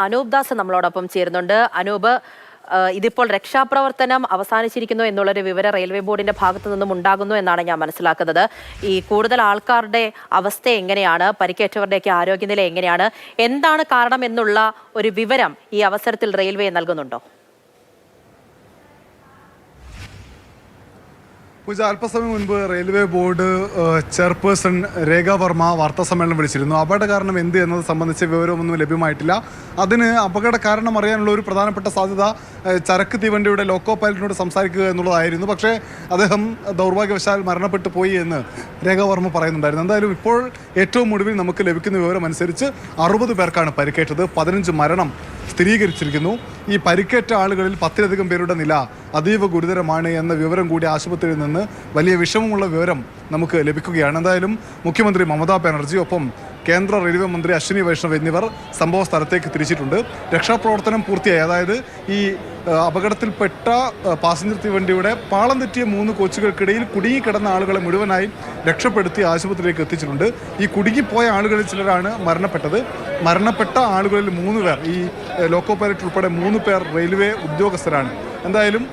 അനൂപ് ദാസ് നമ്മളോടൊപ്പം ചേരുന്നുണ്ട്. അനൂപ്, ഇതിപ്പോൾ രക്ഷാപ്രവർത്തനം അവസാനിച്ചിരിക്കുന്നു എന്നുള്ളൊരു വിവരം റെയിൽവേ ബോർഡിന്റെ ഭാഗത്തു നിന്നും ഉണ്ടാകുന്നു എന്നാണ് ഞാൻ മനസ്സിലാക്കുന്നത്. ഈ കൂടുതൽ ആൾക്കാരുടെ അവസ്ഥ എങ്ങനെയാണ്, പരിക്കേറ്റവരുടെയൊക്കെ ആരോഗ്യനില എങ്ങനെയാണ്, എന്താണ് കാരണം എന്നുള്ള ഒരു വിവരം ഈ അവസരത്തിൽ റെയിൽവേ നൽകുന്നുണ്ടോ? പൂജ, അല്പസമയം മുൻപ് റെയിൽവേ ബോർഡ് ചെയർപേഴ്സൺ രേഖ വർമ്മ വാർത്താ സമ്മേളനം വിളിച്ചിരുന്നു. അപകട കാരണം എന്ത് എന്നത് സംബന്ധിച്ച വിവരമൊന്നും ലഭ്യമായിട്ടില്ല. അതിന് അപകട കാരണം അറിയാനുള്ള ഒരു പ്രധാനപ്പെട്ട സാധ്യത ചരക്ക് തീവണ്ടിയുടെ ലോക്കോ പൈലറ്റിനോട് സംസാരിക്കുക എന്നുള്ളതായിരുന്നു. പക്ഷേ അദ്ദേഹം ദൗർഭാഗ്യവശാൽ മരണപ്പെട്ടു പോയി എന്ന് രേഖ വർമ്മ പറയുന്നുണ്ടായിരുന്നു. എന്തായാലും ഇപ്പോൾ ഏറ്റവും ഒടുവിൽ നമുക്ക് ലഭിക്കുന്ന വിവരം അനുസരിച്ച് 60 പേർക്കാണ് പരിക്കേറ്റത്. 15 മരണം സ്ഥിരീകരിച്ചിരിക്കുന്നു. ഈ പരിക്കേറ്റ ആളുകളിൽ 10ലധികം പേരുടെ നില അതീവ ഗുരുതരമാണ് എന്ന വിവരം കൂടി ആശുപത്രിയിൽ നിന്ന് വലിയ വിഷമമുള്ള വിവരം നമുക്ക് ലഭിക്കുകയാണ്. എന്തായാലും മുഖ്യമന്ത്രി മമതാ ബാനർജി, ഒപ്പം കേന്ദ്ര റെയിൽവേ മന്ത്രി അശ്വിനി വൈഷ്ണവ് എന്നിവർ സംഭവ സ്ഥലത്തേക്ക് തിരിച്ചിട്ടുണ്ട്. രക്ഷാപ്രവർത്തനം പൂർത്തിയായി. അതായത് ഈ അപകടത്തിൽപ്പെട്ട പാസഞ്ചർ തീവണ്ടിയുടെ പാളം തെറ്റിയ 3 കോച്ചുകൾക്കിടയിൽ കുടുങ്ങിക്കിടന്ന ആളുകളെ മുഴുവനായും രക്ഷപ്പെടുത്തി ആശുപത്രിയിലേക്ക് എത്തിച്ചിട്ടുണ്ട്. ഈ കുടുങ്ങിപ്പോയ ആളുകളിൽ ചിലരാണ് മരണപ്പെട്ടത്. മരണപ്പെട്ട ആളുകളിൽ 3 പേർ, ഈ ലോക്കോ പൈലറ്റ് ഉൾപ്പെടെ 3 പേർ റെയിൽവേ ഉദ്യോഗസ്ഥരാണ്. എന്തായാലും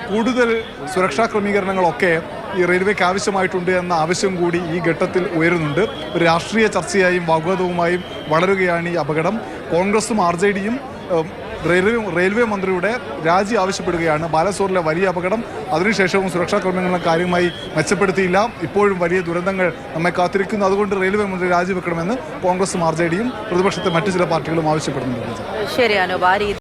കൂടുതൽ സുരക്ഷാ ക്രമീകരണങ്ങളൊക്കെ ഈ റെയിൽവേക്ക് ആവശ്യമായിട്ടുണ്ട് എന്ന ആവശ്യം കൂടി ഈ ഘട്ടത്തിൽ ഉയരുന്നുണ്ട്. ഒരു രാഷ്ട്രീയ ചർച്ചയായും വാഗ്വാദവുമായും വളരുകയാണ് ഈ അപകടം. കോൺഗ്രസും RJDയും റെയിൽവേ മന്ത്രിയുടെ രാജി ആവശ്യപ്പെടുകയാണ്. ബാലസോറിലെ വലിയ അപകടം, അതിനുശേഷവും സുരക്ഷാ ക്രമീകരണങ്ങൾ കാര്യമായി മെച്ചപ്പെടുത്തിയില്ല. ഇപ്പോഴും വലിയ ദുരന്തങ്ങൾ നമ്മെ കാത്തിരിക്കുന്നു. അതുകൊണ്ട് റെയിൽവേ മന്ത്രി രാജിവെക്കണമെന്ന് കോൺഗ്രസും RJDയും പ്രതിപക്ഷത്തെ മറ്റു ചില പാർട്ടികളും ആവശ്യപ്പെടുന്നുണ്ട്. ശരി അനൂപ്.